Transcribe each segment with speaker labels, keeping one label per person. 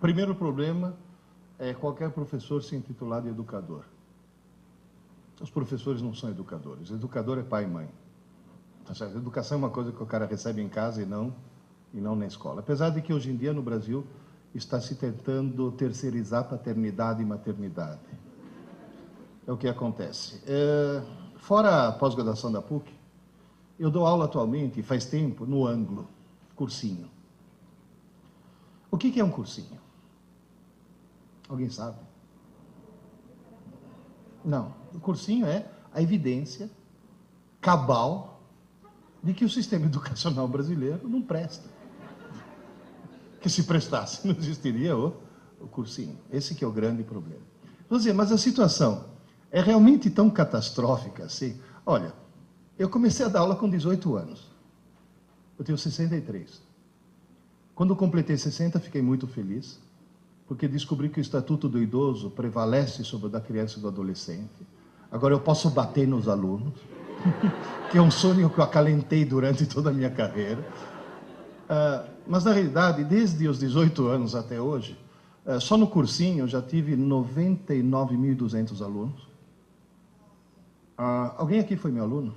Speaker 1: Primeiro problema é qualquer professor se intitular de educador. Os professores não são educadores. Educador é pai e mãe. Tá certo? Educação é uma coisa que o cara recebe em casa e não na escola. Apesar de que hoje em dia no Brasil está se tentando terceirizar paternidade e maternidade. É o que acontece. Fora a pós-graduação da PUC, eu dou aula atualmente, faz tempo, no Anglo, cursinho. O que é um cursinho? Alguém sabe? Não. O cursinho é a evidência cabal de que o sistema educacional brasileiro não presta. Que se prestasse, não existiria o cursinho. Esse que é o grande problema. Vou dizer, mas a situação é realmente tão catastrófica assim. Olha, eu comecei a dar aula com 18 anos. Eu tenho 63. Quando eu completei 60, fiquei muito feliz, porque descobri que o Estatuto do Idoso prevalece sobre o da criança e do adolescente. Agora eu posso bater nos alunos, que é um sonho que eu acalentei durante toda a minha carreira. Mas, na realidade, desde os 18 anos até hoje, só no cursinho eu já tive 99.200 alunos. Alguém aqui foi meu aluno?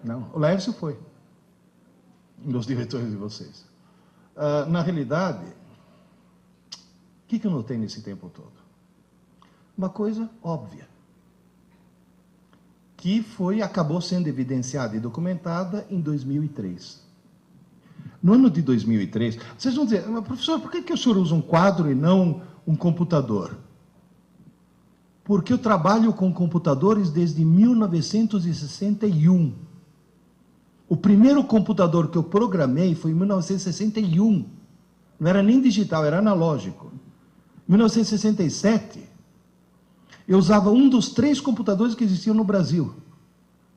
Speaker 1: Não? O Lércio foi. Um dos diretores de vocês. Na realidade, o que eu notei nesse tempo todo? Uma coisa óbvia, que acabou sendo evidenciada e documentada em 2003. No ano de 2003, vocês vão dizer, mas, professor, por que o senhor usa um quadro e não um computador? Porque eu trabalho com computadores desde 1961. O primeiro computador que eu programei foi em 1961. Não era nem digital, era analógico. Em 1967, eu usava um dos 3 computadores que existiam no Brasil,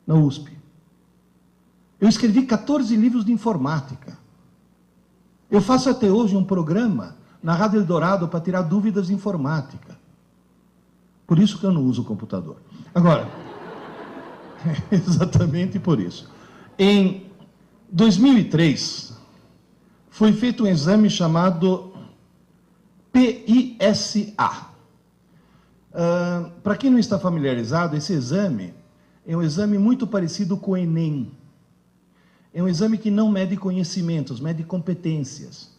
Speaker 1: na USP. Eu escrevi 14 livros de informática. Eu faço até hoje um programa na Rádio Eldorado para tirar dúvidas de informática. Por isso que eu não uso o computador. Agora, exatamente por isso. Em 2003, foi feito um exame chamado PISA. Para quem não está familiarizado, esse exame é um exame muito parecido com o Enem. É um exame que não mede conhecimentos, mede competências.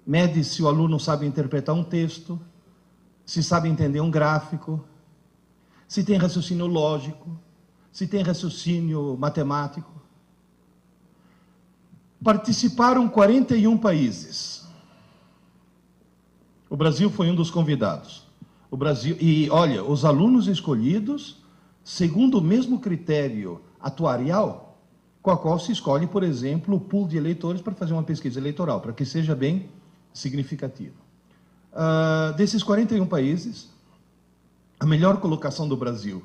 Speaker 1: Mede se o aluno sabe interpretar um texto, se sabe entender um gráfico, se tem raciocínio lógico, se tem raciocínio matemático. Participaram 41 países. O Brasil foi um dos convidados. O Brasil, e olha, os alunos escolhidos segundo o mesmo critério atuarial com a qual se escolhe, por exemplo, o pool de eleitores para fazer uma pesquisa eleitoral, para que seja bem significativo. Desses 41 países, a melhor colocação do Brasil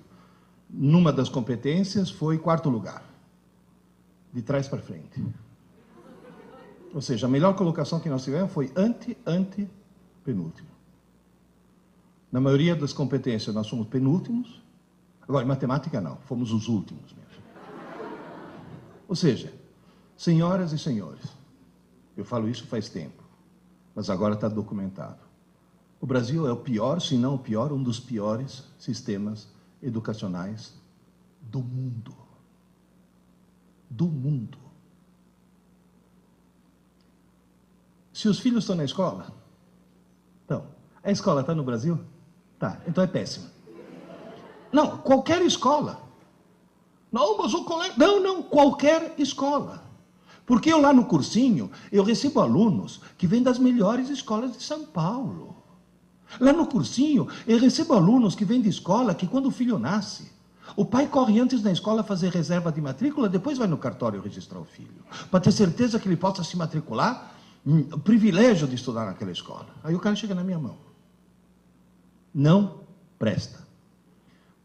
Speaker 1: numa das competências foi 4º lugar, de trás para frente. Ou seja, a melhor colocação que nós tivemos foi penúltimo. Na maioria das competências nós somos penúltimos. Agora, em matemática não, fomos os últimos mesmo. Ou seja, senhoras e senhores, eu falo isso faz tempo, mas agora está documentado. O Brasil é o pior, se não o pior, um dos piores sistemas educacionais do mundo. Do mundo. Se os filhos estão na escola, então, a escola está no Brasil? Tá, então é péssima. Não, qualquer escola. Não, mas o colega... Não, qualquer escola. Porque eu lá no cursinho, eu recebo alunos que vêm das melhores escolas de São Paulo. Lá no cursinho, eu recebo alunos que vêm de escola que quando o filho nasce, o pai corre antes na escola fazer reserva de matrícula, depois vai no cartório registrar o filho, para ter certeza que ele possa se matricular, o privilégio de estudar naquela escola. Aí o cara chega na minha mão. Não presta.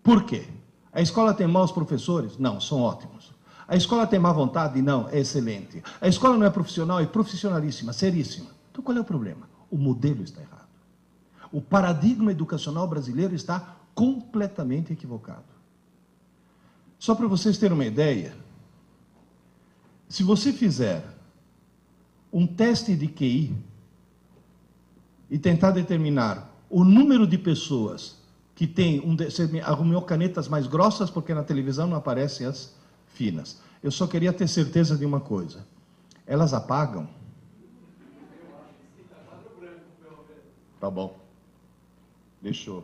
Speaker 1: Por quê? A escola tem maus professores? Não, são ótimos. A escola tem má vontade? Não, é excelente. A escola não é profissional? É profissionalíssima, seríssima. Então qual é o problema? O modelo está errado. O paradigma educacional brasileiro está completamente equivocado. Só para vocês terem uma ideia, se você fizer um teste de QI e tentar determinar o número de pessoas que tem... Você arrumou canetas mais grossas, porque na televisão não aparecem as finas. Eu só queria ter certeza de uma coisa. Elas apagam? Tá bom. Deixa eu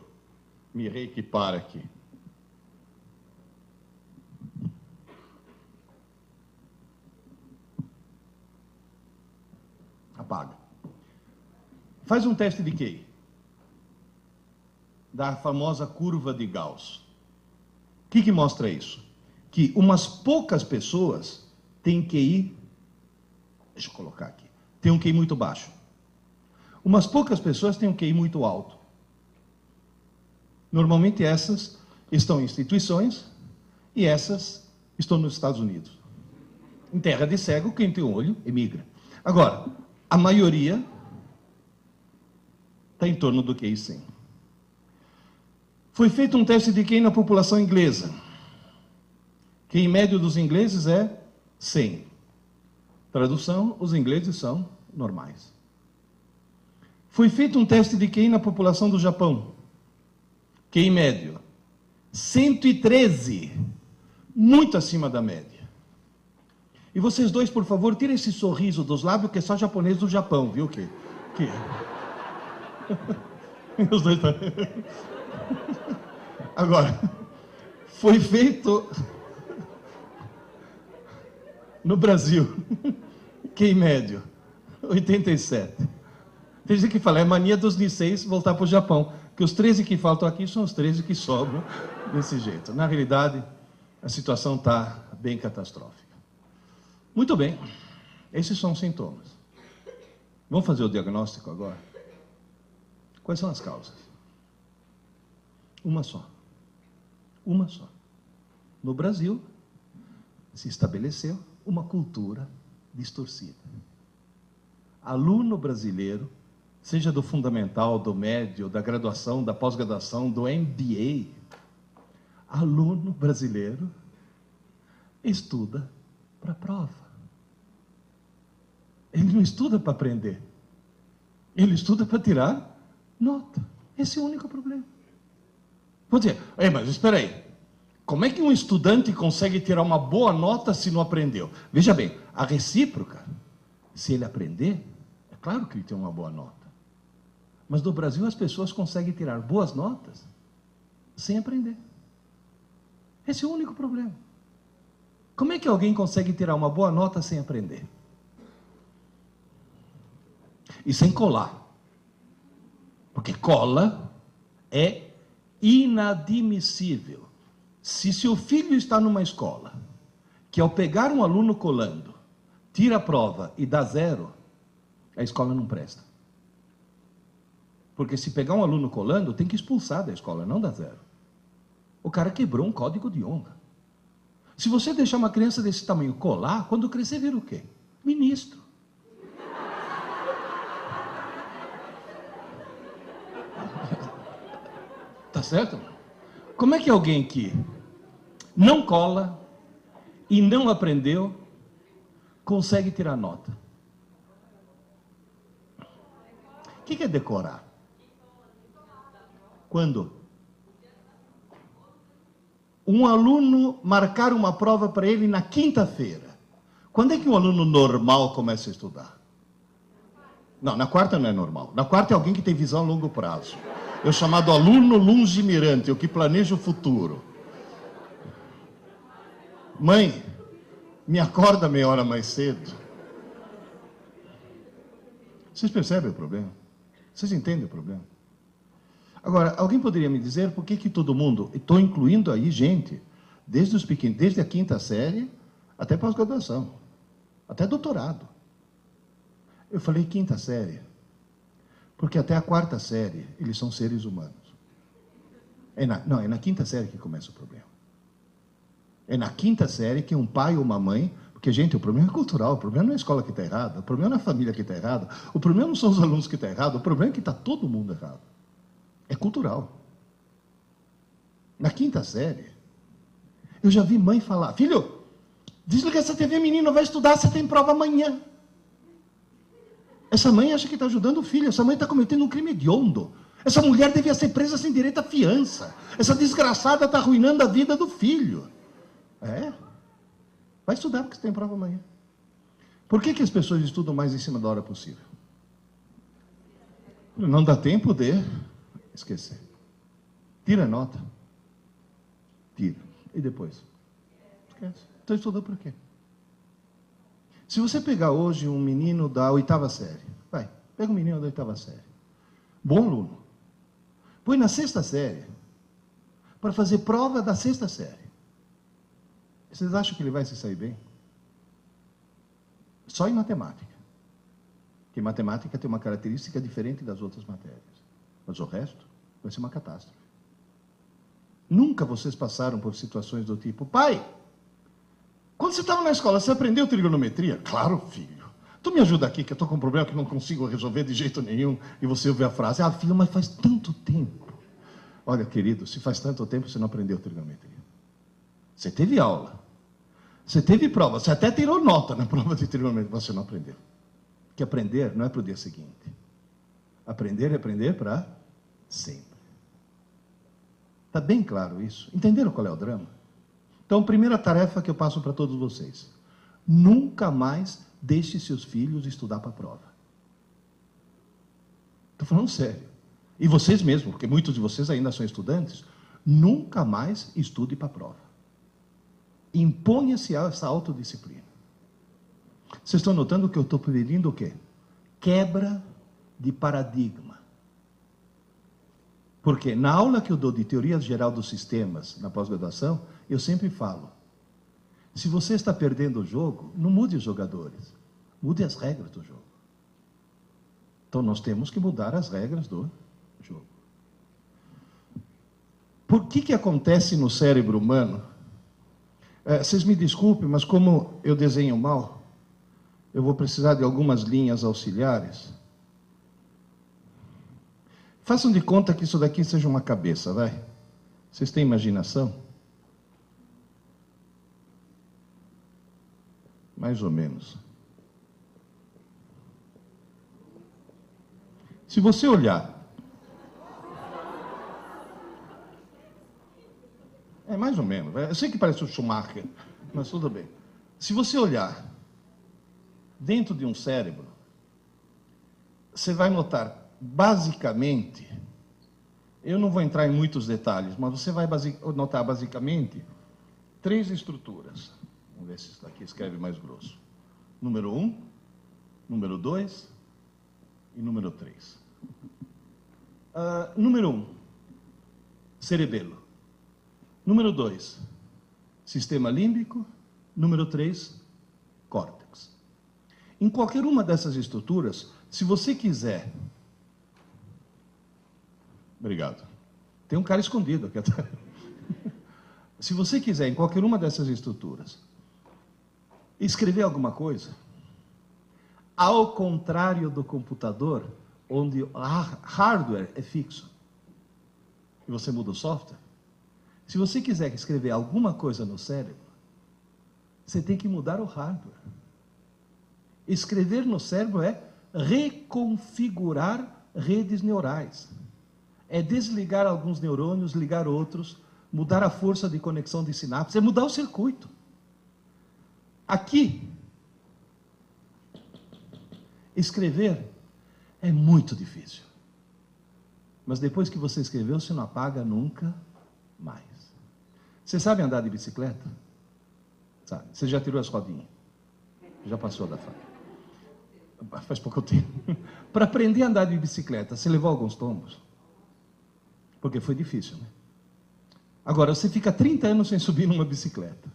Speaker 1: me reequipar aqui. Apaga. Faz um teste de QI. Da famosa curva de Gauss. O que mostra isso? Que umas poucas pessoas têm QI... Deixa eu colocar aqui. Tem um QI muito baixo. Umas poucas pessoas têm um QI muito alto. Normalmente essas estão em instituições e essas estão nos Estados Unidos. Em terra de cego, quem tem um olho emigra. Agora, a maioria está em torno do QI 100. Foi feito um teste de QI na população inglesa. QI médio dos ingleses é 100. Tradução, os ingleses são normais. Foi feito um teste de QI na população do Japão. QI médio, 113. Muito acima da média. E vocês dois, por favor, tirem esse sorriso dos lábios, que é só japonês do Japão, viu? Os dois... Agora, foi feito no Brasil, QI médio, 87. Tem gente que fala, é mania dos Niseis voltar para o Japão, que os 13 que faltam aqui são os 13 que sobram desse jeito. Na realidade, a situação está bem catastrófica. Muito bem, esses são os sintomas. Vamos fazer o diagnóstico agora? Quais são as causas? Uma só. Uma só. No Brasil, se estabeleceu uma cultura distorcida. Aluno brasileiro, seja do fundamental, do médio, da graduação, da pós-graduação, do MBA, aluno brasileiro estuda para a prova. Ele não estuda para aprender. Ele estuda para tirar nota. Esse é o único problema. Vou dizer, mas espera aí. Como é que um estudante consegue tirar uma boa nota se não aprendeu? Veja bem, a recíproca, se ele aprender, é claro que ele tem uma boa nota. Mas no Brasil as pessoas conseguem tirar boas notas sem aprender. Esse é o único problema. Como é que alguém consegue tirar uma boa nota sem aprender? E sem colar. Porque cola é inadmissível. Se seu filho está numa escola que, ao pegar um aluno colando, tira a prova e dá 0, a escola não presta. Porque se pegar um aluno colando, tem que expulsar da escola, não dá 0. O cara quebrou um código de honra. Se você deixar uma criança desse tamanho colar, quando crescer, vira o quê? Ministro. Tá certo? Como é que alguém que não cola e não aprendeu consegue tirar nota? O que é decorar? Quando? Um aluno marcar uma prova para ele na quinta-feira. Quando é que um aluno normal começa a estudar? Não, na quarta não é normal. Na quarta é alguém que tem visão a longo prazo. É o chamado aluno lungimirante, o que planeja o futuro. Mãe, me acorda meia hora mais cedo. Vocês percebem o problema? Vocês entendem o problema? Agora, alguém poderia me dizer por que todo mundo, estou incluindo aí gente, desde os pequenos, desde a quinta série até pós-graduação, até doutorado. Eu falei quinta série, porque até a quarta série eles são seres humanos. É na quinta série que começa o problema. É na quinta série que um pai ou uma mãe... Porque, gente, o problema é cultural, o problema não é a escola que está errada, o problema não é a família que está errada, o problema não são os alunos que estão errados, o problema é que está todo mundo errado. É cultural. Na quinta série, eu já vi mãe falar, filho, desliga essa TV, menino, vai estudar, você tem prova amanhã. Essa mãe acha que está ajudando o filho, essa mãe está cometendo um crime hediondo. Essa mulher devia ser presa sem direito à fiança. Essa desgraçada está arruinando a vida do filho. É? Vai estudar, porque você tem prova amanhã. Por que as pessoas estudam mais em cima da hora possível? Não dá tempo de esquecer. Tira a nota. Tira. E depois? Esquece. Então estudou por quê? Se você pegar hoje um menino da 8ª série, vai, pega um menino da 8ª série, bom aluno, põe na 6ª série, para fazer prova da 6ª série. Vocês acham que ele vai se sair bem? Só em matemática. Porque matemática tem uma característica diferente das outras matérias. Mas o resto vai ser uma catástrofe. Nunca vocês passaram por situações do tipo: pai, quando você estava na escola, você aprendeu trigonometria? Claro, filho. Tu me ajuda aqui, que eu estou com um problema que não consigo resolver de jeito nenhum. E você ouve a frase: ah, filho, mas faz tanto tempo. Olha, querido, se faz tanto tempo, você não aprendeu trigonometria. Você teve aula. Você teve prova. Você até tirou nota na prova de trigonometria. Você não aprendeu. Porque aprender não é para o dia seguinte. Aprender é aprender para sempre. Está bem claro isso? Entenderam qual é o drama? Então, primeira tarefa que eu passo para todos vocês: nunca mais deixe seus filhos estudar para a prova. Estou falando sério. E vocês mesmos, porque muitos de vocês ainda são estudantes, nunca mais estude para a prova. Imponha-se essa autodisciplina. Vocês estão notando que eu estou pedindo o quê? Quebra de paradigma. Porque na aula que eu dou de teoria geral dos sistemas, na pós-graduação, eu sempre falo: se você está perdendo o jogo, não mude os jogadores, mude as regras do jogo. Então nós temos que mudar as regras do jogo. Por que acontece no cérebro humano? Vocês me desculpem, mas como eu desenho mal, eu vou precisar de algumas linhas auxiliares. Façam de conta que isso daqui seja uma cabeça, vai. Vocês têm imaginação? Mais ou menos. Se você olhar... É mais ou menos. Eu sei que parece o Schumacher, mas tudo bem. Se você olhar dentro de um cérebro, você vai notar, basicamente, eu não vou entrar em muitos detalhes, mas você vai notar, basicamente, 3 estruturas. Vamos ver se isso daqui escreve mais grosso. Número 1, número 2 e número 3. Número 1, cerebelo. Número 2, sistema límbico. Número 3, córtex. Em qualquer uma dessas estruturas, se você quiser... Obrigado. Tem um cara escondido aqui atrás. Se você quiser, em qualquer uma dessas estruturas, escrever alguma coisa, ao contrário do computador, onde o hardware é fixo, e você muda o software, se você quiser escrever alguma coisa no cérebro, você tem que mudar o hardware. Escrever no cérebro é reconfigurar redes neurais. É desligar alguns neurônios, ligar outros, mudar a força de conexão de sinapses, é mudar o circuito. Aqui, escrever é muito difícil. Mas depois que você escreveu, você não apaga nunca mais. Você sabe andar de bicicleta? Sabe? Você já tirou as rodinhas? Já passou da fase? Faz pouco tempo. Para aprender a andar de bicicleta, você levou alguns tombos? Porque foi difícil, né? Agora, você fica 30 anos sem subir numa bicicleta.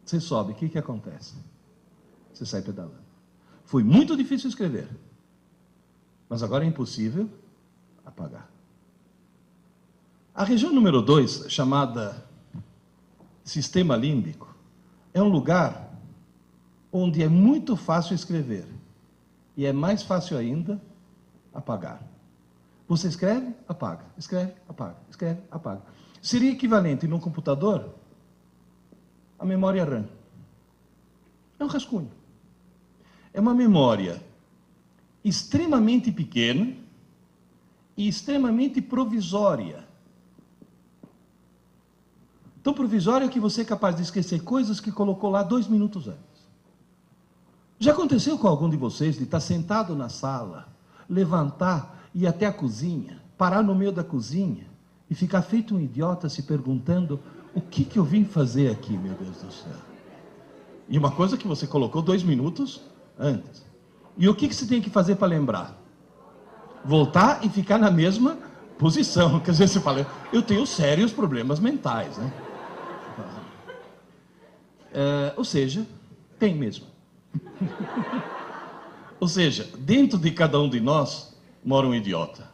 Speaker 1: Você sobe, o que acontece? Você sai pedalando. Foi muito difícil escrever. Mas agora é impossível apagar. A região número 2, chamada sistema límbico, é um lugar onde é muito fácil escrever. E é mais fácil ainda apagar. Você escreve, apaga. Escreve, apaga. Escreve, apaga. Seria equivalente num computador à memória RAM. É um rascunho. É uma memória extremamente pequena e extremamente provisória. Tão provisória que você é capaz de esquecer coisas que colocou lá 2 minutos antes. Já aconteceu com algum de vocês de estar sentado na sala, levantar, ir até a cozinha, parar no meio da cozinha e ficar feito um idiota se perguntando o que eu vim fazer aqui, meu Deus do céu? E uma coisa que você colocou 2 minutos antes. E o que você tem que fazer para lembrar? Voltar e ficar na mesma posição. Quer dizer, você fala, eu tenho sérios problemas mentais, né? Ou seja, tem mesmo. Ou seja, dentro de cada um de nós mora um idiota.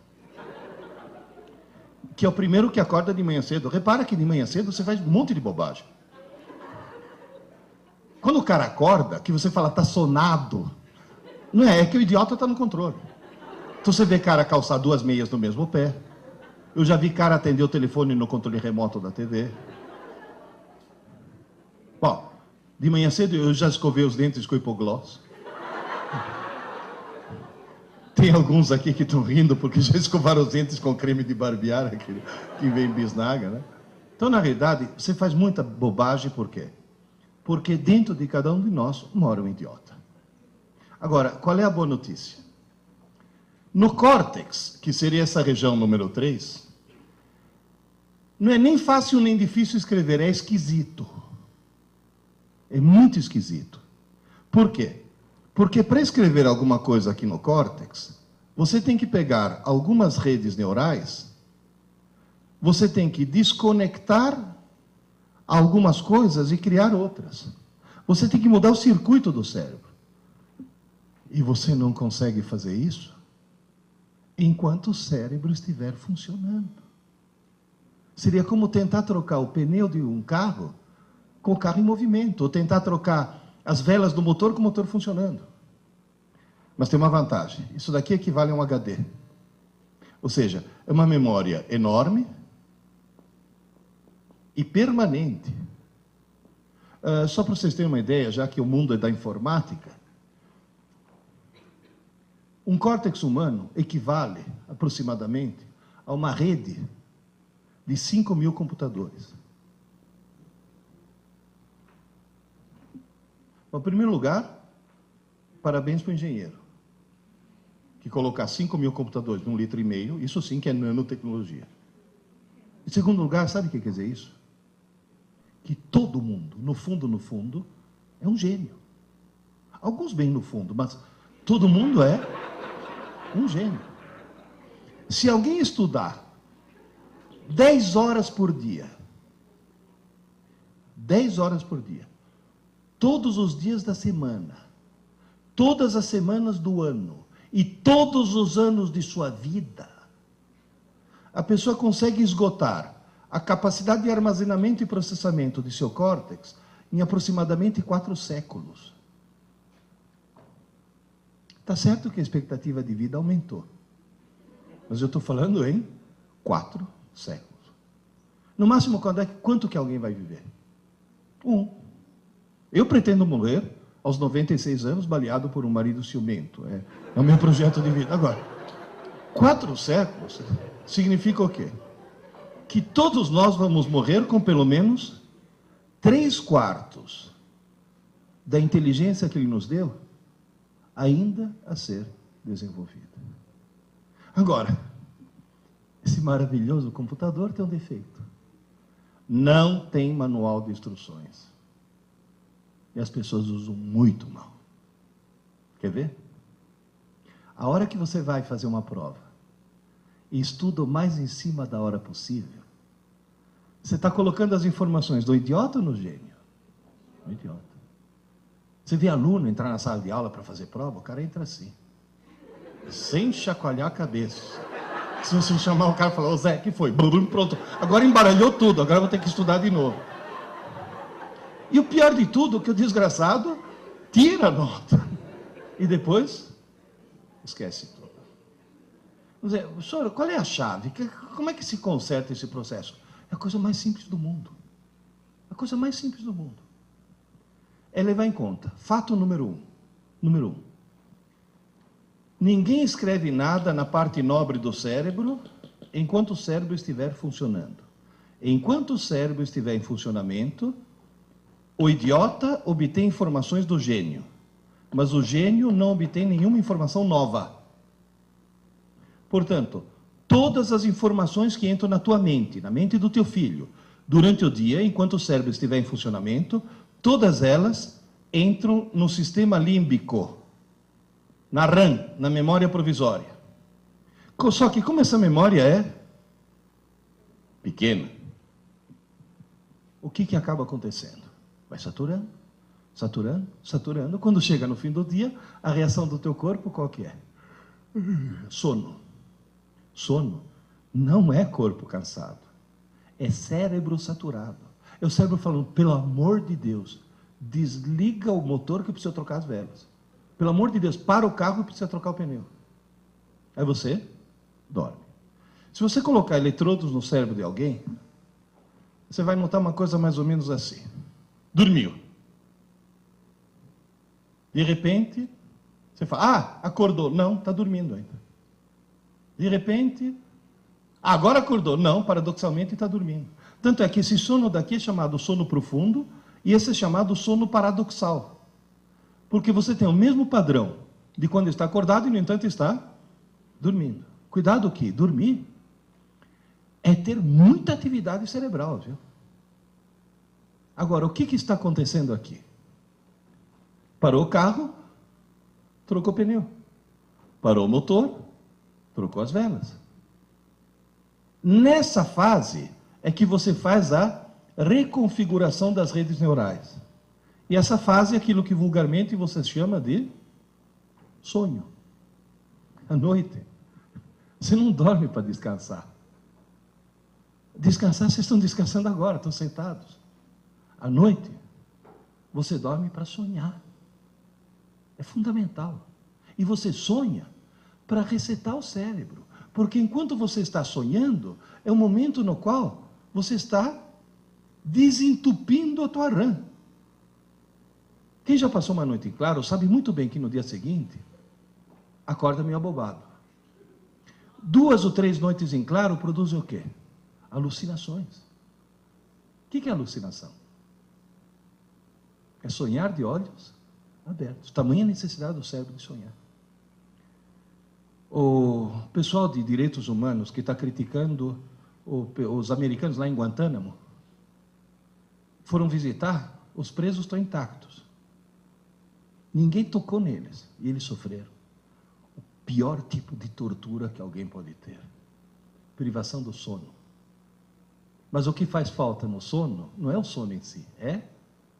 Speaker 1: Que é o primeiro que acorda de manhã cedo. Repara que de manhã cedo você faz um monte de bobagem. Quando o cara acorda, que você fala, tá sonado, não é que o idiota está no controle. Então você vê cara calçar 2 meias no mesmo pé. Eu já vi cara atender o telefone no controle remoto da TV. Bom, de manhã cedo eu já escovei os dentes com hipogloss. Tem alguns aqui que estão rindo porque já escovaram os dentes com creme de barbear, que vem bisnaga, né? Então, na realidade, você faz muita bobagem, por quê? Porque dentro de cada um de nós mora um idiota. Agora, qual é a boa notícia? No córtex, que seria essa região número 3, não é nem fácil nem difícil escrever, é esquisito. É muito esquisito. Por quê? Porque para escrever alguma coisa aqui no córtex, você tem que pegar algumas redes neurais, você tem que desconectar algumas coisas e criar outras. Você tem que mudar o circuito do cérebro. E você não consegue fazer isso enquanto o cérebro estiver funcionando. Seria como tentar trocar o pneu de um carro com o carro em movimento, ou tentar trocar as velas do motor com o motor funcionando. Mas tem uma vantagem. Isso daqui equivale a um HD. Ou seja, é uma memória enorme e permanente. Só para vocês terem uma ideia, já que o mundo é da informática, um córtex humano equivale aproximadamente a uma rede de 5.000 computadores. Em primeiro lugar, parabéns para o engenheiro, que colocar 5.000 computadores num 1,5 litro, isso sim que é nanotecnologia. Em segundo lugar, sabe o que quer dizer isso? Que todo mundo, no fundo, é um gênio. Alguns bem no fundo, mas todo mundo é um gênio. Se alguém estudar 10 horas por dia, 10 horas por dia, todos os dias da semana, todas as semanas do ano e todos os anos de sua vida, a pessoa consegue esgotar a capacidade de armazenamento e processamento de seu córtex em aproximadamente 4 séculos. Está certo que a expectativa de vida aumentou, mas eu estou falando em 4 séculos. No máximo, quanto que alguém vai viver? 1. Eu pretendo morrer aos 96 anos, baleado por um marido ciumento. É o meu projeto de vida. Agora, 4 séculos significa o quê? Que todos nós vamos morrer com pelo menos 3/4 da inteligência que ele nos deu ainda a ser desenvolvida. Agora, esse maravilhoso computador tem um defeito. Não tem manual de instruções. E as pessoas usam muito mal. Quer ver? A hora que você vai fazer uma prova e estuda o mais em cima da hora possível, você está colocando as informações do idiota ou no gênio? No idiota. Você vê aluno entrar na sala de aula para fazer prova, o cara entra assim, sem chacoalhar a cabeça. Se você chamar o cara e falar, ô Zé, que foi? Pronto, agora embaralhou tudo, agora eu vou ter que estudar de novo. E o pior de tudo é que o desgraçado tira a nota e depois esquece tudo. Zé, senhor, qual é a chave? Como é que se conserta esse processo? É a coisa mais simples do mundo. A coisa mais simples do mundo. É levar em conta, fato número 1. Número 1. Ninguém escreve nada na parte nobre do cérebro enquanto o cérebro estiver funcionando. Enquanto o cérebro estiver em funcionamento, o idiota obtém informações do gênio, mas o gênio não obtém nenhuma informação nova. Portanto, todas as informações que entram na tua mente, na mente do teu filho, durante o dia, enquanto o cérebro estiver em funcionamento, todas elas entram no sistema límbico, na RAM, na memória provisória. Só que como essa memória é pequena, o que acaba acontecendo? Vai saturando, saturando, saturando. Quando chega no fim do dia, a reação do teu corpo qual que é? Sono. Sono não é corpo cansado, é cérebro saturado. É o cérebro falando, pelo amor de Deus, desliga o motor que precisa trocar as velas. Pelo amor de Deus, para o carro que precisa trocar o pneu. Aí você dorme. Se você colocar eletrodos no cérebro de alguém, você vai notar uma coisa mais ou menos assim. Dormiu. De repente, você fala, acordou. Não, está dormindo ainda. De repente, agora acordou. Não, paradoxalmente está dormindo. Tanto é que esse sono daqui é chamado sono profundo e esse é chamado sono paradoxal. Porque você tem o mesmo padrão de quando está acordado e, no entanto, está dormindo. Cuidado que dormir é ter muita atividade cerebral, viu? Agora, o que está acontecendo aqui? Parou o carro, trocou o pneu. Parou o motor, trocou as velas. Nessa fase é que você faz a reconfiguração das redes neurais. E essa fase é aquilo que vulgarmente você chama de sonho. À noite, você não dorme para descansar. Descansar, vocês estão descansando agora, estão sentados. À noite, você dorme para sonhar. É fundamental. E você sonha para resetar o cérebro. Porque enquanto você está sonhando, é o momento no qual você está desentupindo a tua RAM. Quem já passou uma noite em claro sabe muito bem que no dia seguinte acorda meio abobado. 2 ou 3 noites em claro produzem o quê? Alucinações. O que é alucinação? É sonhar de olhos abertos. Tamanha necessidade do cérebro de sonhar. O pessoal de direitos humanos que está criticando os americanos lá em Guantánamo foram visitar, os presos estão intactos. Ninguém tocou neles e eles sofreram o pior tipo de tortura que alguém pode ter. Privação do sono. Mas o que faz falta no sono não é o sono em si, é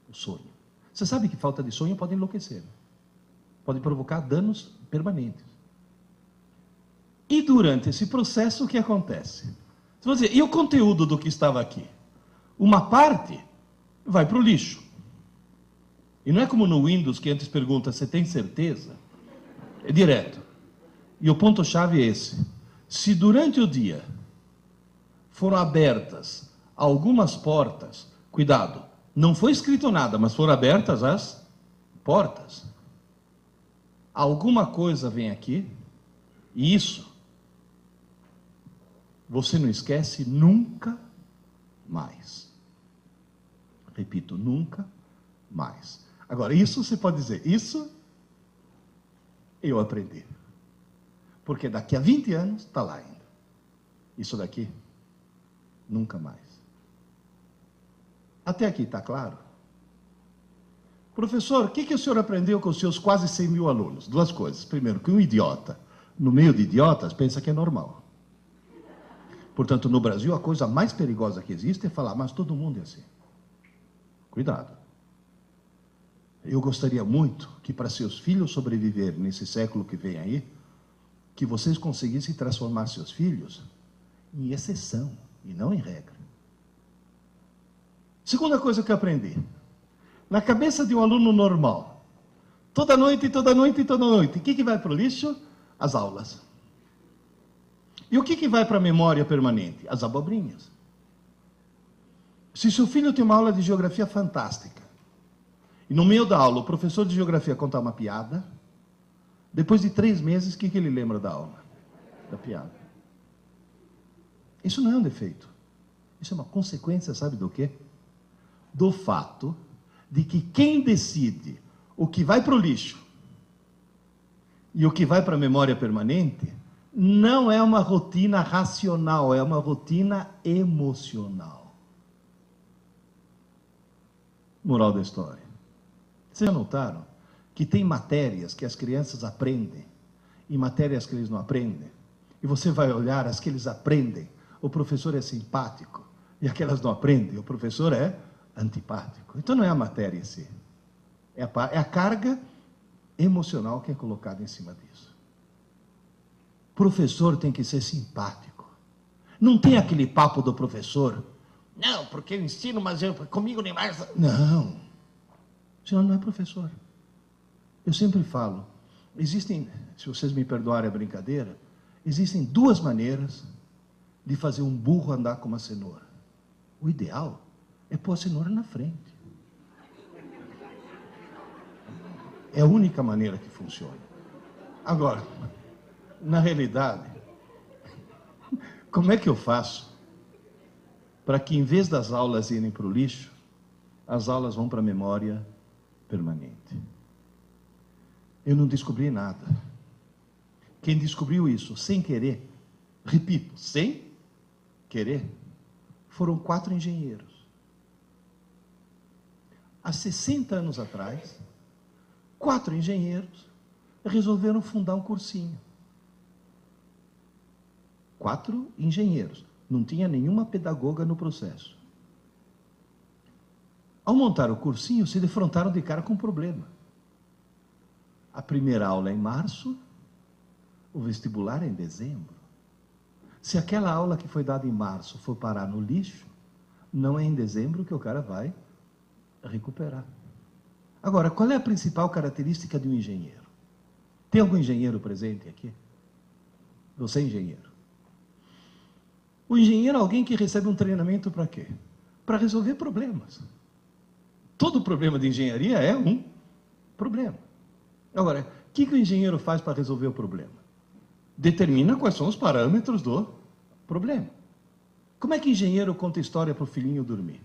Speaker 1: o sonho. Você sabe que falta de sonho pode enlouquecer. Pode provocar danos permanentes. E durante esse processo, o que acontece? Você vai dizer, e o conteúdo do que estava aqui? Uma parte vai para o lixo. E não é como no Windows, que antes pergunta, você tem certeza? É direto. E o ponto-chave é esse. Se durante o dia foram abertas algumas portas, cuidado, não foi escrito nada, mas foram abertas as portas. Alguma coisa vem aqui, e isso você não esquece nunca mais. Repito, nunca mais. Agora, isso você pode dizer, isso eu aprendi. Porque daqui a 20 anos está lá ainda. Isso daqui, nunca mais. Até aqui está claro? Professor, o que o senhor aprendeu com os seus quase 100 mil alunos? 2 coisas. Primeiro, que um idiota, no meio de idiotas, pensa que é normal. Portanto, no Brasil, a coisa mais perigosa que existe é falar, mas todo mundo é assim. Cuidado. Eu gostaria muito que para seus filhos sobreviver nesse século que vem aí, que vocês conseguissem transformar seus filhos em exceção e não em regra. Segunda coisa que eu aprendi. Na cabeça de um aluno normal, toda noite, toda noite, toda noite, o que vai para o lixo? As aulas. E o que vai para a memória permanente? As abobrinhas. Se seu filho tem uma aula de geografia fantástica, e no meio da aula o professor de geografia contar uma piada, Depois de 3 meses, o que ele lembra da aula? Da piada. Isso não é um defeito. Isso é uma consequência, sabe do quê? Do fato de que quem decide o que vai para o lixo e o que vai para a memória permanente não é uma rotina racional, é uma rotina emocional. Moral da história. Vocês já notaram que tem matérias que as crianças aprendem e matérias que eles não aprendem? E você vai olhar as que eles aprendem, o professor é simpático, e aquelas não aprendem, o professor é antipático. Então não é a matéria em si, é a carga emocional que é colocada em cima disso. O professor tem que ser simpático. Não tem aquele papo do professor, não, porque eu ensino, mas comigo nem mais. Não, o senhor não é professor. Eu sempre falo, existem, se vocês me perdoarem a brincadeira, existem 2 maneiras de fazer um burro andar com uma cenoura. O ideal é pôr a cenoura na frente. É a única maneira que funciona. Agora, na realidade, como é que eu faço para que, em vez das aulas irem para o lixo, as aulas vão para a memória permanente? Eu não descobri nada. Quem descobriu isso sem querer, repito, sem querer, foram 4 engenheiros. Há 60 anos atrás, 4 engenheiros resolveram fundar um cursinho. 4 engenheiros. Não tinha nenhuma pedagoga no processo. Ao montar o cursinho, se defrontaram de cara com um problema. A primeira aula é em março, o vestibular é em dezembro. Se aquela aula que foi dada em março for parar no lixo, não é em dezembro que o cara vai recuperar. Agora, qual é a principal característica de um engenheiro? Tem algum engenheiro presente aqui? Você é engenheiro. O engenheiro é alguém que recebe um treinamento para quê? Para resolver problemas. Todo problema de engenharia é um problema. Agora, o que o engenheiro faz para resolver o problema? Determina quais são os parâmetros do problema. Como é que o engenheiro conta história para o filhinho dormir?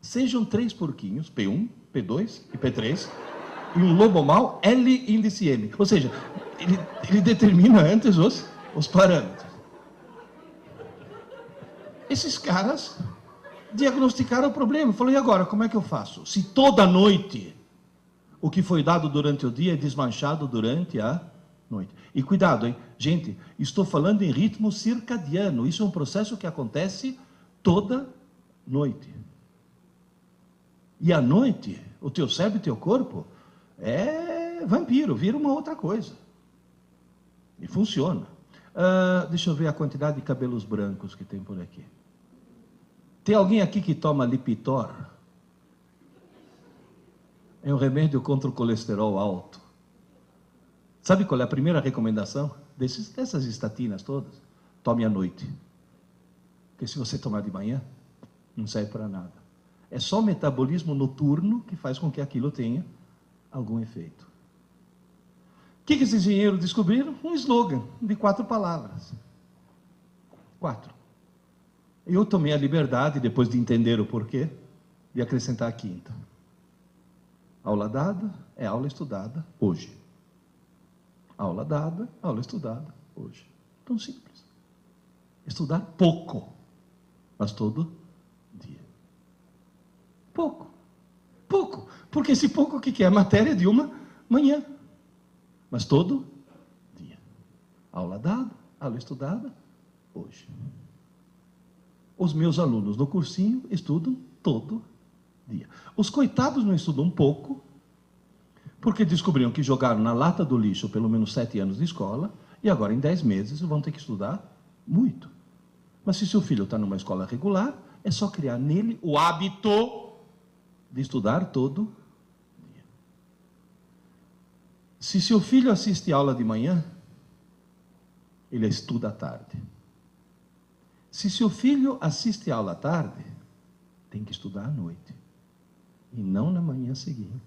Speaker 1: Sejam 3 porquinhos, P1, P2 e P3, e um lobo mau, L índice M. Ou seja, ele determina antes os parâmetros. Esses caras diagnosticaram o problema. Falou, e agora, como é que eu faço? Se toda noite o que foi dado durante o dia é desmanchado durante a noite. E cuidado, hein? Gente, estou falando em ritmo circadiano. Isso é um processo que acontece toda noite. E à noite, o teu cérebro e teu corpo é vampiro, vira uma outra coisa. E funciona. Deixa eu ver a quantidade de cabelos brancos que tem por aqui. Tem alguém aqui que toma Lipitor? É um remédio contra o colesterol alto. Sabe qual é a primeira recomendação dessas estatinas todas? Tome à noite. Porque se você tomar de manhã, não serve para nada. É só o metabolismo noturno que faz com que aquilo tenha algum efeito. O que esses engenheiros descobriram? Um slogan de 4 palavras. 4. Eu tomei a liberdade, depois de entender o porquê, de acrescentar a 5ª. Aula dada é aula estudada hoje. Aula dada, aula estudada hoje. Tão simples. Estudar pouco, mas todo dia. Pouco. Pouco. Porque esse pouco o que é? A matéria de uma manhã. Mas todo dia. Aula dada, aula estudada hoje. Os meus alunos no cursinho estudam todo dia. Os coitados não estudam um pouco, porque descobriram que jogaram na lata do lixo pelo menos 7 anos de escola, e agora em 10 meses vão ter que estudar muito. Mas se seu filho está numa escola regular, é só criar nele o hábito de estudar todo dia. Se seu filho assiste aula de manhã, ele estuda à tarde. Se seu filho assiste aula à tarde, tem que estudar à noite. E não na manhã seguinte.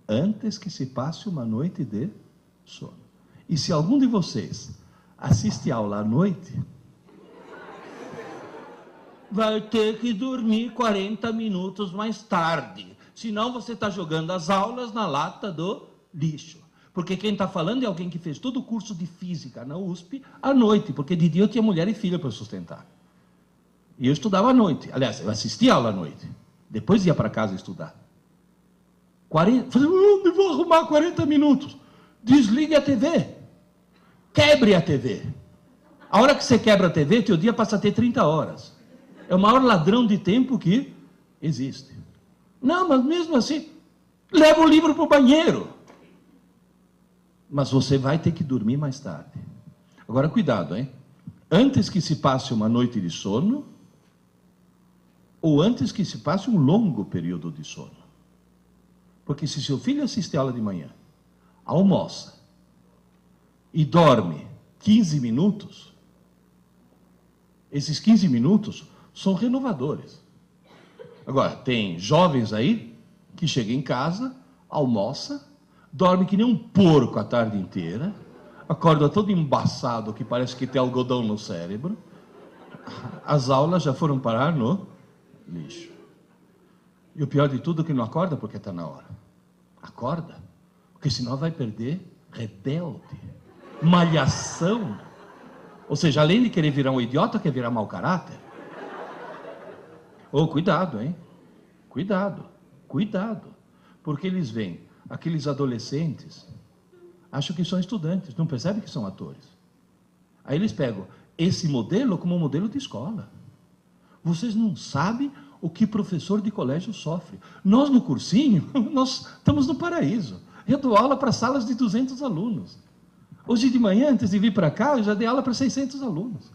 Speaker 1: Antes que se passe uma noite de sono. E se algum de vocês assiste aula à noite, vai ter que dormir 40 minutos mais tarde. Senão você está jogando as aulas na lata do lixo. Porque quem está falando é alguém que fez todo o curso de física na USP à noite, porque de dia eu tinha mulher e filha para sustentar. E eu estudava à noite. Aliás, eu assistia aula à noite. Depois ia para casa estudar. Falei, onde vou arrumar 40 minutos? Desligue a TV. Quebre a TV. A hora que você quebra a TV, teu dia passa a ter 30 horas. É o maior ladrão de tempo que existe. Não, mas mesmo assim, leva o livro para o banheiro. Mas você vai ter que dormir mais tarde. Agora, cuidado, hein? Antes que se passe uma noite de sono, ou antes que se passe um longo período de sono. Porque se seu filho assiste a aula de manhã, almoça e dorme 15 minutos, esses 15 minutos são renovadores. Agora, tem jovens aí que chegam em casa, almoça, dorme que nem um porco a tarde inteira, acorda todo embaçado, que parece que tem algodão no cérebro. As aulas já foram parar no lixo. E o pior de tudo é que não acorda porque está na hora. Acorda, porque senão vai perder rebelde, malhação. Ou seja, além de querer virar um idiota, quer virar mau caráter. Cuidado, hein? Cuidado, cuidado. Porque eles veem aqueles adolescentes, acham que são estudantes, não percebem que são atores. Aí eles pegam esse modelo como modelo de escola. Vocês não sabem o que professor de colégio sofre. Nós, no cursinho, nós estamos no paraíso. Eu dou aula para salas de 200 alunos. Hoje de manhã, antes de vir para cá, eu já dei aula para 600 alunos.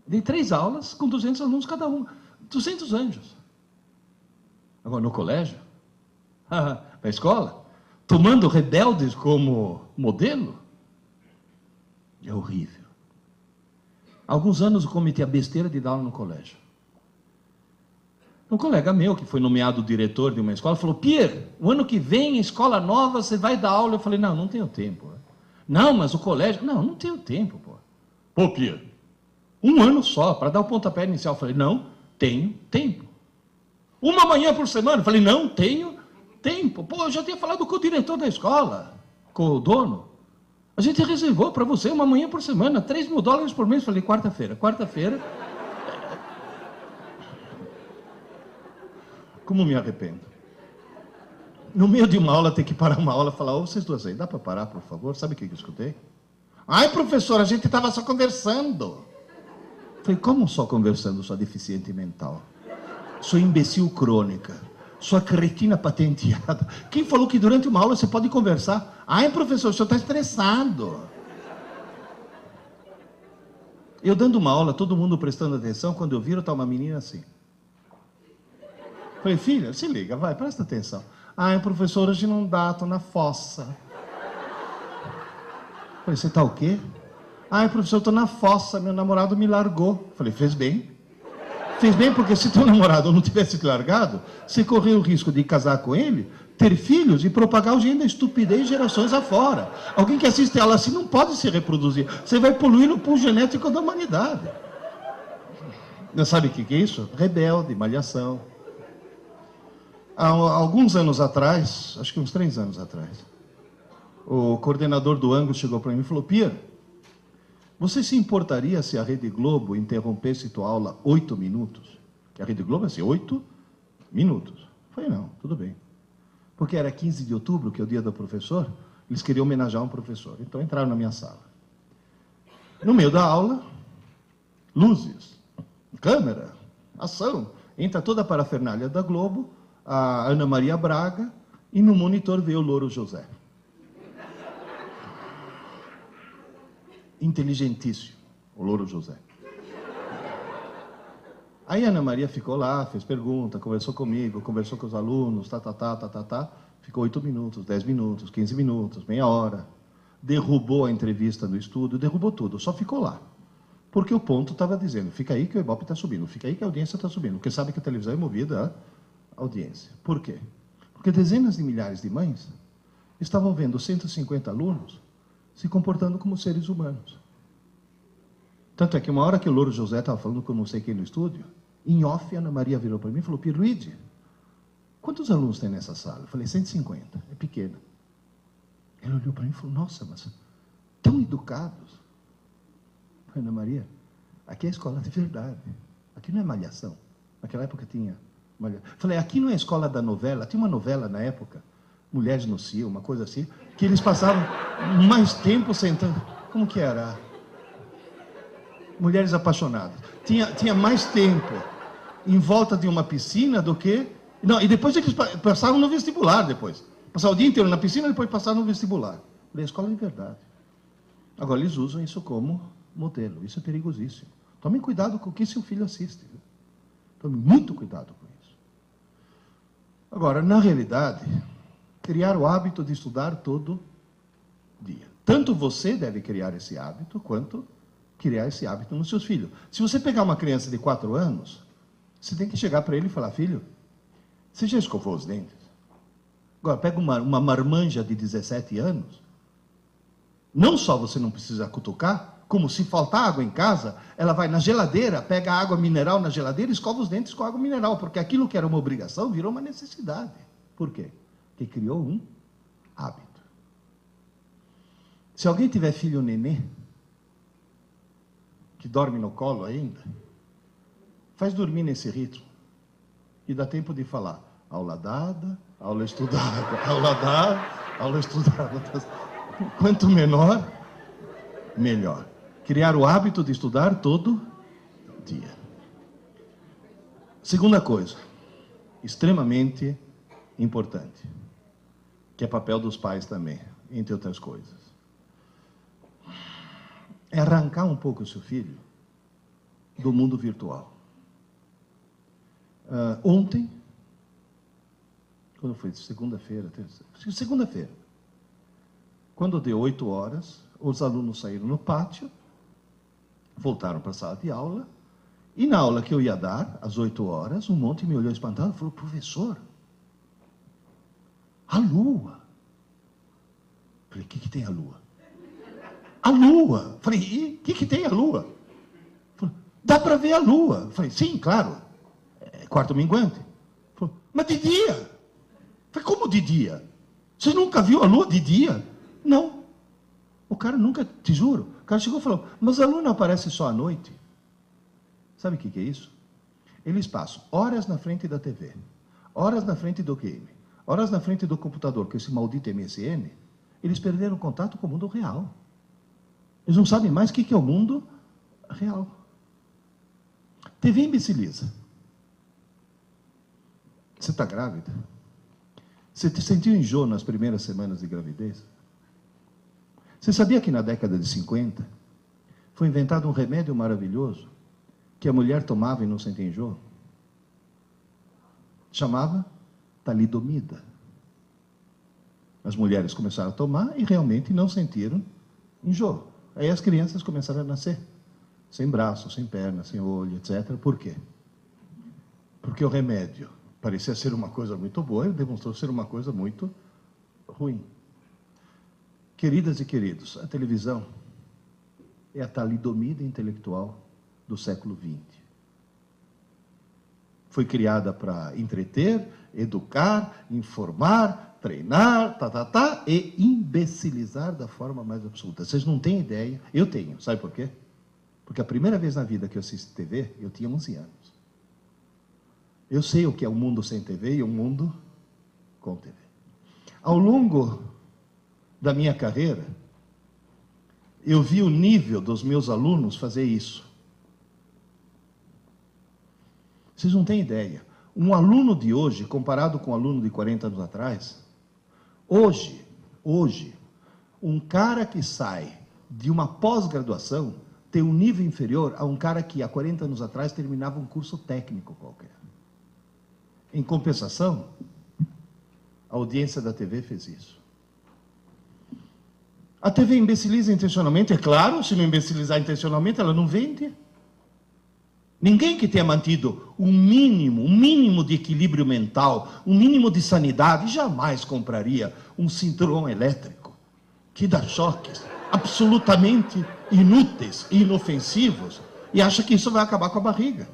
Speaker 1: Dei 3 aulas com 200 alunos cada uma. 200 anjos. Agora, no colégio, na escola, tomando rebeldes como modelo, é horrível. Há alguns anos eu cometi a besteira de dar aula no colégio. Um colega meu, que foi nomeado diretor de uma escola, falou, Pierre, o ano que vem, escola nova, você vai dar aula. Eu falei, não tenho tempo. Não, mas o colégio... Não tenho tempo, pô. Pô, Pierre, um ano só, para dar o pontapé inicial. Eu falei, não tenho tempo. Uma manhã por semana? Eu falei, não tenho tempo. Pô, eu já tinha falado com o diretor da escola, com o dono. A gente reservou para você uma manhã por semana, $3.000 por mês. Eu falei, quarta-feira. Como me arrependo. No meio de uma aula, ter que parar uma aula e falar, vocês duas aí, dá para parar, por favor? Sabe o que eu escutei? Ai, professor, a gente estava só conversando. Falei, como só conversando, sua deficiente mental? Sua imbecil crônica, sua cretina patenteada. Quem falou que durante uma aula você pode conversar? Ai, professor, o senhor está estressado. Eu dando uma aula, todo mundo prestando atenção, quando eu viro, está uma menina assim. Falei, filha, se liga, vai, presta atenção. Ai, professor, hoje não dá, estou na fossa. Falei, você está o quê? Ai, professor, estou na fossa, meu namorado me largou. Falei, fez bem. Fez bem porque se teu namorado não tivesse te largado, você correu o risco de casar com ele, ter filhos e propagar o gene da estupidez gerações afora. Alguém que assiste ela assim não pode se reproduzir. Você vai poluir o pool genético da humanidade. Não sabe o que é isso? Rebelde, malhação. Há alguns anos atrás, acho que uns 3 anos atrás, o coordenador do Angus chegou para mim e falou, Pierre, você se importaria se a Rede Globo interrompesse tua aula 8 minutos? Que a Rede Globo é assim, 8 minutos. Eu falei, não, tudo bem. Porque era 15 de outubro, que é o dia do professor, eles queriam homenagear um professor. Então entraram na minha sala. No meio da aula, luzes, câmera, ação. Entra toda a parafernália da Globo, a Ana Maria Braga, e no monitor veio o Louro José. Inteligentíssimo, o Louro José. Aí a Ana Maria ficou lá, fez pergunta, conversou comigo, conversou com os alunos, ficou 8 minutos, 10 minutos, 15 minutos, meia hora. Derrubou a entrevista no estúdio, derrubou tudo, só ficou lá. Porque o ponto estava dizendo, fica aí que o Ibope está subindo, fica aí que a audiência está subindo, porque sabe que a televisão é movida a audiência. Por quê? Porque dezenas de milhares de mães estavam vendo 150 alunos se comportando como seres humanos. Tanto é que uma hora que o Louro José estava falando com não sei quem no estúdio, em off, a Ana Maria virou para mim e falou: Pierluigi, quantos alunos tem nessa sala? Eu falei: 150, é pequena. Ele olhou para mim e falou: nossa, mas tão educados. Eu falei: Ana Maria, aqui é a escola de verdade. Aqui não é malhação. Naquela época tinha malhação. Eu falei: aqui não é a escola da novela. Tinha uma novela na época, Mulheres no Cio, uma coisa assim, que eles passavam mais tempo sentando. Como que era? Mulheres Apaixonadas. Tinha mais tempo em volta de uma piscina do que... Não, e depois eles passavam no vestibular depois. Passavam o dia inteiro na piscina e depois passavam no vestibular. Falei: a escola de verdade. Agora, eles usam isso como modelo. Isso é perigosíssimo. Tomem cuidado com o que seu filho assiste. Viu? Tomem muito cuidado com isso. Agora, na realidade, criar o hábito de estudar todo dia. Tanto você deve criar esse hábito, quanto criar esse hábito nos seus filhos. Se você pegar uma criança de 4 anos, você tem que chegar para ele e falar: filho, você já escovou os dentes? Agora, pega uma marmanja de 17 anos, não só você não precisa cutucar, como se faltar água em casa, ela vai na geladeira, pega a água mineral na geladeira e escova os dentes com água mineral, porque aquilo que era uma obrigação virou uma necessidade. Por quê? Porque criou um hábito. Se alguém tiver filho nenê, que dorme no colo ainda, faz dormir nesse ritmo e dá tempo de falar: aula dada, aula estudada, aula dada, aula estudada. Quanto menor, melhor. Criar o hábito de estudar todo dia. Segunda coisa, extremamente importante, que é papel dos pais também, entre outras coisas, é arrancar um pouco o seu filho do mundo virtual. Ontem, quando foi? Segunda-feira, segunda-feira, quando deu 8 horas, os alunos saíram no pátio, voltaram para a sala de aula, e na aula que eu ia dar, às 8 horas, um monte me olhou espantado e falou: professor, a lua. Falei: o que tem a lua? A lua. Falei: e o que tem a lua? Falei: dá para ver a lua. Falei: sim, claro, é quarto minguante. Falei: mas de dia? Falei: como de dia? Você nunca viu a lua de dia? Não. O cara nunca, te juro, o cara chegou e falou: mas a lua não aparece só à noite. Sabe o que é isso? Eles passam horas na frente da TV, horas na frente do game, horas na frente do computador, com esse maldito MSN. Eles perderam contato com o mundo real. Eles não sabem mais o que é o mundo real. TV imbeciliza. Você está grávida? Você sentiu enjoo nas primeiras semanas de gravidez? Você sabia que na década de 50 foi inventado um remédio maravilhoso que a mulher tomava e não sentia enjoo? Chamava talidomida. As mulheres começaram a tomar e realmente não sentiram enjoo. Aí as crianças começaram a nascer, sem braço, sem perna, sem olho, etc. Por quê? Porque o remédio parecia ser uma coisa muito boa e demonstrou ser uma coisa muito ruim. Queridas e queridos, a televisão é a talidomida intelectual do século XX. Foi criada para entreter, educar, informar, treinar, e imbecilizar da forma mais absoluta. Vocês não têm ideia. Eu tenho. Sabe por quê? Porque a primeira vez na vida que eu assisti TV, eu tinha 11 anos. Eu sei o que é um mundo sem TV e um mundo com TV. Ao longo da minha carreira, eu vi o nível dos meus alunos fazer isso. Vocês não têm ideia. Um aluno de hoje, comparado com um aluno de 40 anos atrás, hoje, um cara que sai de uma pós-graduação tem um nível inferior a um cara que há 40 anos atrás terminava um curso técnico qualquer. Em compensação, a audiência da TV fez isso. A TV imbeciliza intencionalmente, é claro, se não imbecilizar intencionalmente, ela não vende. Ninguém que tenha mantido um mínimo de equilíbrio mental, um mínimo de sanidade, jamais compraria um cinturão elétrico que dá choques absolutamente inúteis e inofensivos e acha que isso vai acabar com a barriga.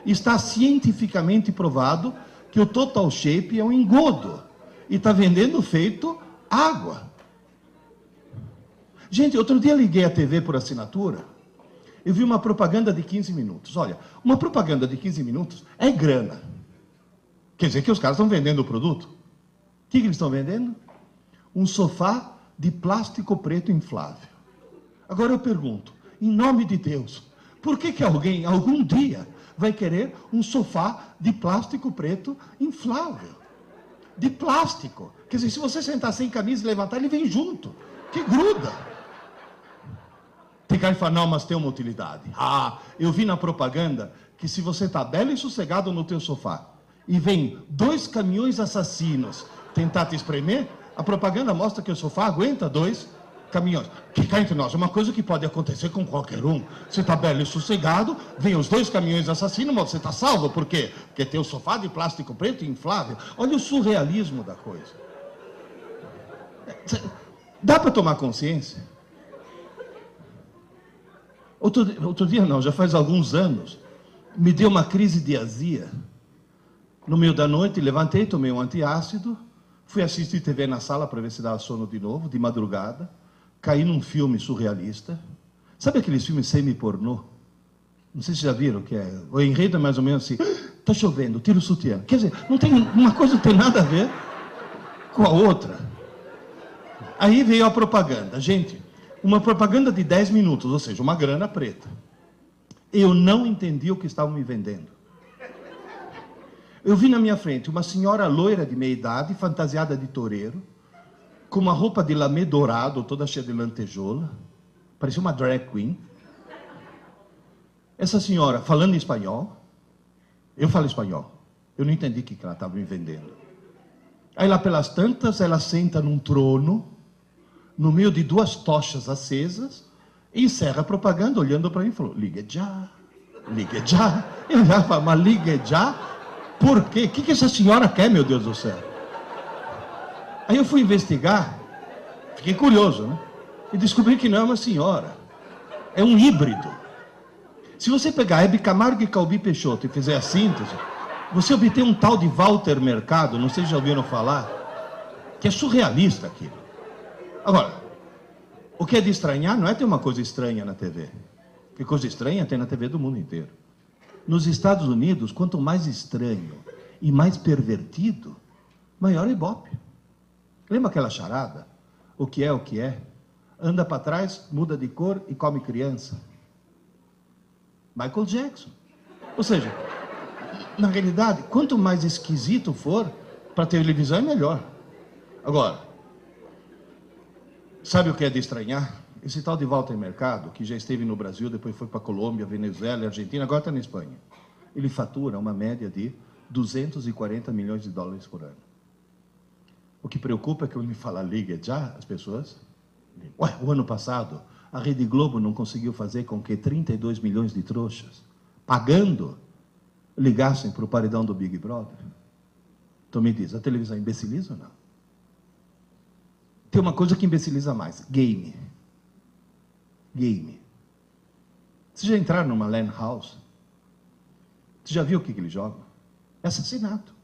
Speaker 1: Está cientificamente provado que o Total Shape é um engodo e está vendendo feito água. Gente, outro dia liguei a TV por assinatura. Eu vi uma propaganda de 15 minutos. Olha, uma propaganda de 15 minutos é grana. Quer dizer que os caras estão vendendo o produto. O que eles estão vendendo? Um sofá de plástico preto inflável. Agora eu pergunto, em nome de Deus, por que alguém, algum dia, vai querer um sofá de plástico preto inflável? De plástico. Quer dizer, se você sentar sem camisa e levantar, ele vem junto. Que gruda. Tem cara que fala, não, mas tem uma utilidade. Ah, eu vi na propaganda que se você está belo e sossegado no teu sofá e vem 2 caminhões assassinos tentar te espremer, a propaganda mostra que o sofá aguenta 2 caminhões. Que cá entre nós, é uma coisa que pode acontecer com qualquer um. Você está belo e sossegado, vem os 2 caminhões assassinos, mas você está salvo. Por quê? Porque tem o sofá de plástico preto inflável. Olha o surrealismo da coisa. Dá para tomar consciência? Outro dia não, já faz alguns anos, me deu uma crise de azia. No meio da noite, levantei, tomei um antiácido, fui assistir TV na sala para ver se dava sono de novo, de madrugada, caí num filme surrealista. Sabe aqueles filmes semi-pornô? Não sei se já viram o que é. O enredo é mais ou menos assim, está chovendo, tira o sutiã. Quer dizer, não tem, uma coisa não tem nada a ver com a outra. Aí veio a propaganda. Gente, uma propaganda de 10 minutos, ou seja, uma grana preta. Eu não entendi o que estavam me vendendo. Eu vi na minha frente uma senhora loira de meia idade, fantasiada de toureiro, com uma roupa de lamê dourado, toda cheia de lantejoula, parecia uma drag queen. Essa senhora falando em espanhol, eu falo espanhol, eu não entendi o que ela estava me vendendo. Aí lá pelas tantas, ela senta num trono, no meio de 2 tochas acesas, e encerra a propaganda olhando para mim e falou, ligue já, ligue já. Eu já falo, mas ligue já? Por quê? O que essa senhora quer, meu Deus do céu? Aí eu fui investigar, fiquei curioso, né? E descobri que não é uma senhora, é um híbrido. Se você pegar Hebe Camargo e Calbi Peixoto e fizer a síntese, você obtém um tal de Walter Mercado, não sei se já ouviram falar, que é surrealista aquilo. Agora, o que é de estranhar não é ter uma coisa estranha na TV. Que coisa estranha tem na TV do mundo inteiro. Nos Estados Unidos, quanto mais estranho e mais pervertido, maior o ibope. Lembra aquela charada? O que é o que é? Anda para trás, muda de cor e come criança. Michael Jackson. Ou seja, na realidade, quanto mais esquisito for, para a televisão é melhor. Agora, sabe o que é de estranhar? Esse tal de Walter Mercado, que já esteve no Brasil, depois foi para Colômbia, Venezuela, Argentina, agora está na Espanha. Ele fatura uma média de 240 milhões de dólares por ano. O que preocupa é que quando me fala liga já, as pessoas... Ué, o ano passado, a Rede Globo não conseguiu fazer com que 32 milhões de trouxas, pagando, ligassem para o paredão do Big Brother. Então me diz, a televisão imbeciliza ou não? Tem uma coisa que imbeciliza mais, game. Game. Vocês já entraram numa LAN house? Você já viu o que eles jogam? É assassinato.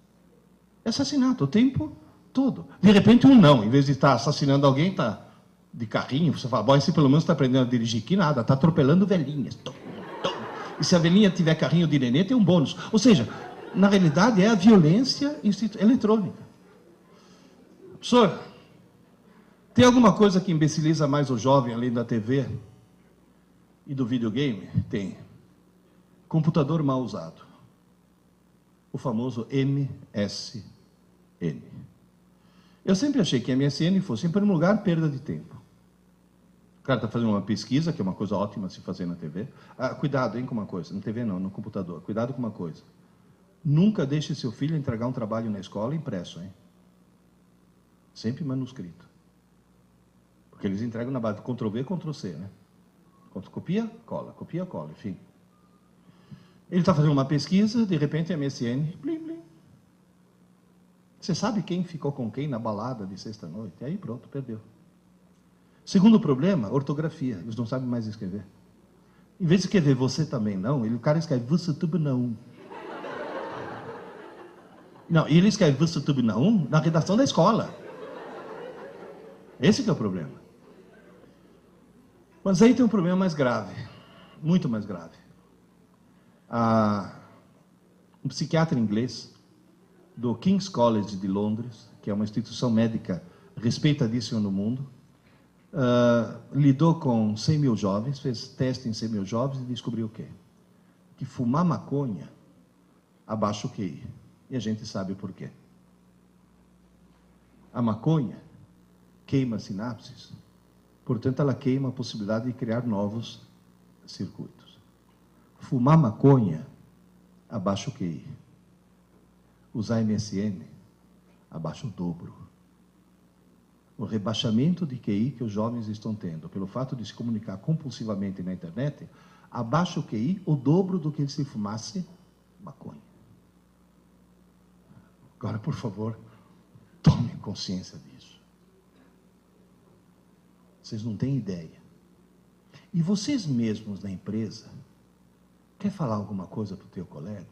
Speaker 1: É assassinato o tempo todo. De repente não, em vez de estar assassinando alguém, está de carrinho, você fala, bom, esse pelo menos está aprendendo a dirigir, que nada, está atropelando velhinhas. Tum, tum. E se a velhinha tiver carrinho de nenê, tem um bônus. Ou seja, na realidade é a violência eletrônica. Professor, tem alguma coisa que imbeciliza mais o jovem, além da TV e do videogame? Tem. Computador mal usado. O famoso MSN. Eu sempre achei que MSN fosse, em primeiro lugar, perda de tempo. O cara está fazendo uma pesquisa, que é uma coisa ótima se fazer na TV. Ah, cuidado, hein, com uma coisa. Na TV não, no computador. Cuidado com uma coisa. Nunca deixe seu filho entregar um trabalho na escola impresso, hein? Sempre manuscrito. Porque eles entregam na base de Ctrl-V, Ctrl-C, né? Copia, cola, enfim. Ele está fazendo uma pesquisa, de repente MSN, blim, blim. Você sabe quem ficou com quem na balada de sexta-noite? Aí pronto, perdeu. Segundo problema, ortografia. Eles não sabem mais escrever. Em vez de escrever você também não, o cara escreve você tudo não. Não, e ele escreve você tudo não na redação da escola. Esse que é o problema. Mas aí tem um problema mais grave, muito mais grave. Um psiquiatra inglês do King's College de Londres, que é uma instituição médica respeitadíssima no mundo, lidou com 100 mil jovens, fez teste em 100 mil jovens e descobriu o quê? Que fumar maconha abaixa o QI. E a gente sabe por quê. A maconha queima sinapses, portanto ela queima a possibilidade de criar novos circuitos. Fumar maconha abaixa o QI. Usar MSN abaixa o dobro. O rebaixamento de QI que os jovens estão tendo, pelo fato de se comunicar compulsivamente na internet, abaixa o QI o dobro do que se fumasse maconha. Agora, por favor, tome consciência disso. Vocês não têm ideia. E vocês mesmos na empresa, quer falar alguma coisa para o teu colega?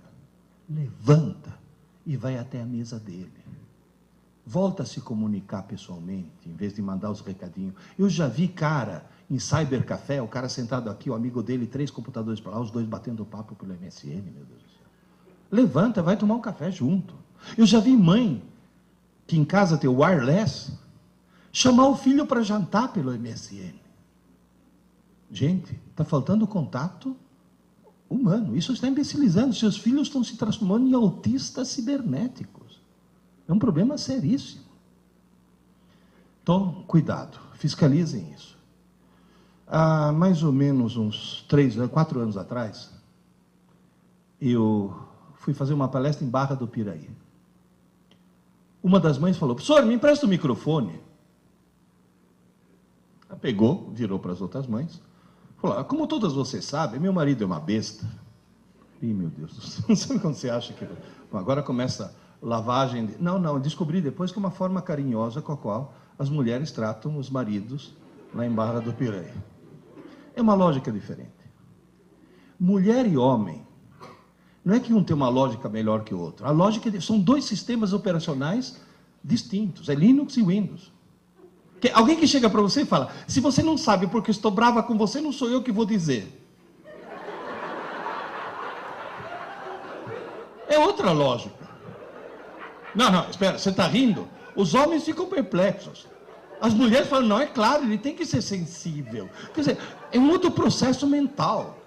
Speaker 1: Levanta e vai até a mesa dele. Volta a se comunicar pessoalmente, em vez de mandar os recadinhos. Eu já vi cara em cybercafé, o cara sentado aqui, o amigo dele, 3 computadores para lá, os dois batendo papo pelo MSN, meu Deus do céu. Levanta, vai tomar um café junto. Eu já vi mãe, que em casa tem o wireless, chamar o filho para jantar pelo MSN. Gente, está faltando contato humano. Isso está imbecilizando. Seus filhos estão se transformando em autistas cibernéticos. É um problema seríssimo. Então, cuidado, fiscalizem isso. Há mais ou menos uns 4 anos atrás, eu fui fazer uma palestra em Barra do Piraí. Uma das mães falou: professor, me empresta o microfone. Ela pegou, virou para as outras mães, falou: como todas vocês sabem, meu marido é uma besta. Ih, meu Deus do céu, sabe quando você acha que... Bom, agora começa lavagem... Não, descobri depois que é uma forma carinhosa com a qual as mulheres tratam os maridos lá em Barra do Piraí. É uma lógica diferente. Mulher e homem, não é que um tem uma lógica melhor que o outro. A lógica são 2 sistemas operacionais distintos. É Linux e Windows. Alguém que chega para você e fala: se você não sabe porque estou brava com você, não sou eu que vou dizer. É outra lógica. Não, espera, você está rindo? Os homens ficam perplexos. As mulheres falam: não, é claro, ele tem que ser sensível. Quer dizer, é um outro processo mental.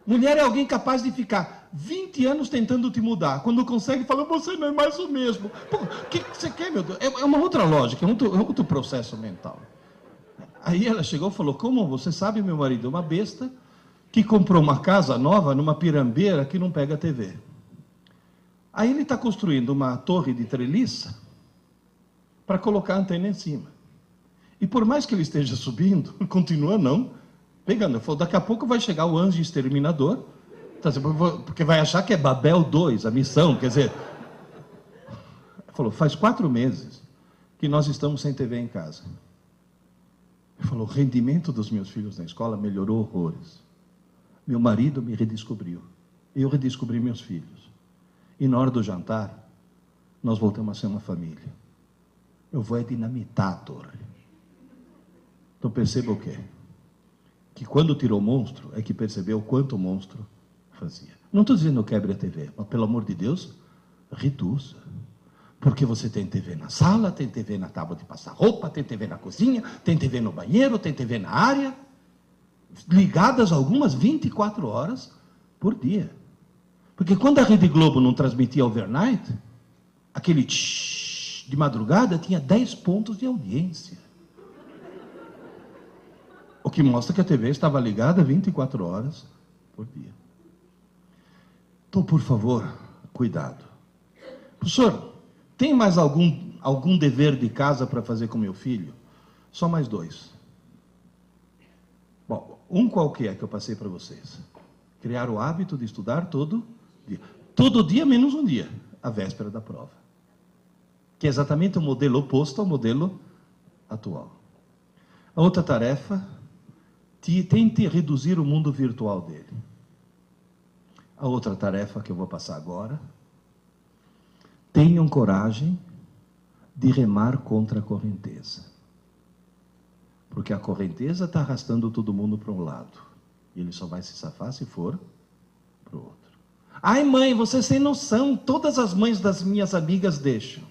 Speaker 1: Mulher é alguém capaz de ficar 20 anos tentando te mudar. Quando consegue, fala: você não é mais o mesmo. Pô, o que você quer, meu Deus? É uma outra lógica, é outro processo mental. Aí ela chegou e falou: como você sabe, meu marido é uma besta que comprou uma casa nova numa pirambeira que não pega TV. Aí ele está construindo uma torre de treliça para colocar a antena em cima. E por mais que ele esteja subindo, continua não pegando. Falou: daqui a pouco vai chegar o anjo exterminador, porque vai achar que é Babel 2, a missão, quer dizer... Falou: faz 4 meses que nós estamos sem TV em casa. Ele falou: o rendimento dos meus filhos na escola melhorou horrores. Meu marido me redescobriu. Eu redescobri meus filhos. E na hora do jantar, nós voltamos a ser uma família. Eu vou dinamitar a torre. Então perceba o quê? Que quando tirou o monstro, é que percebeu o quanto o monstro fazia. Não estou dizendo quebre a TV, mas pelo amor de Deus, reduza. Porque você tem TV na sala, tem TV na tábua de passar roupa, tem TV na cozinha, tem TV no banheiro, tem TV na área, ligadas algumas 24 horas por dia. Porque quando a Rede Globo não transmitia overnight, aquele tsh de madrugada tinha 10 pontos de audiência. O que mostra que a TV estava ligada 24 horas por dia. Então, por favor, cuidado. Professor, tem mais algum dever de casa para fazer com meu filho? Só mais 2. Bom, um qualquer que eu passei para vocês. Criar o hábito de estudar todo dia. Todo dia menos um dia, a véspera da prova. Que é exatamente o modelo oposto ao modelo atual. A outra tarefa, tente reduzir o mundo virtual dele. A outra tarefa que eu vou passar agora, tenham coragem de remar contra a correnteza. Porque a correnteza está arrastando todo mundo para um lado. E ele só vai se safar se for para o outro. Ai, mãe, você sem noção, todas as mães das minhas amigas deixam.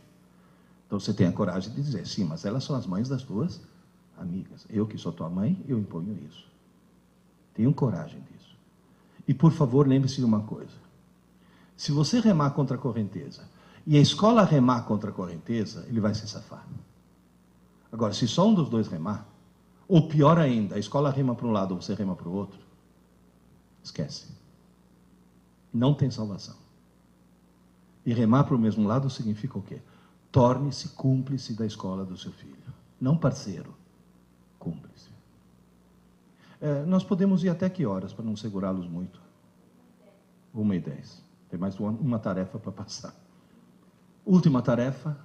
Speaker 1: Então você tem a coragem de dizer, sim, mas elas são as mães das tuas amigas. Eu que sou tua mãe, eu imponho isso. Tenham coragem disso. E por favor, lembre-se de uma coisa. Se você remar contra a correnteza, e a escola remar contra a correnteza, ele vai se safar. Agora, se só um dos dois remar, ou pior ainda, a escola rema para um lado, ou você rema para o outro, esquece. Não tem salvação. E remar para o mesmo lado significa o quê? Torne-se cúmplice da escola do seu filho. Não parceiro, cúmplice. Nós podemos ir até que horas, para não segurá-los muito? 1h10. Tem mais uma tarefa para passar. Última tarefa.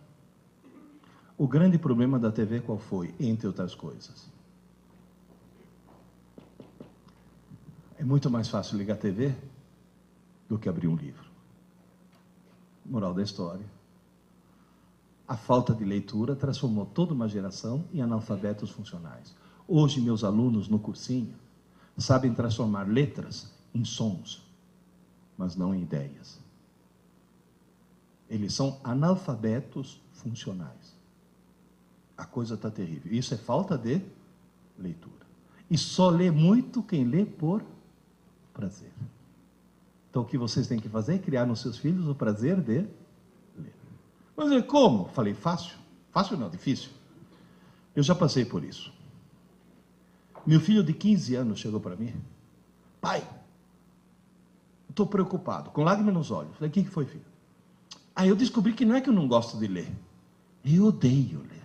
Speaker 1: O grande problema da TV qual foi? Entre outras coisas. É muito mais fácil ligar a TV do que abrir um livro. Moral da história. A falta de leitura transformou toda uma geração em analfabetos funcionais. Hoje, meus alunos no cursinho sabem transformar letras em sons, mas não em ideias. Eles são analfabetos funcionais. A coisa está terrível. Isso é falta de leitura. E só lê muito quem lê por prazer. Então, o que vocês têm que fazer é criar nos seus filhos o prazer de ler. Mas como? Falei, fácil. Fácil não, difícil. Eu já passei por isso. Meu filho de 15 anos chegou para mim. Pai, estou preocupado, com lágrimas nos olhos. Falei, o que foi, filho? Eu descobri que não é que eu não gosto de ler. Eu odeio ler.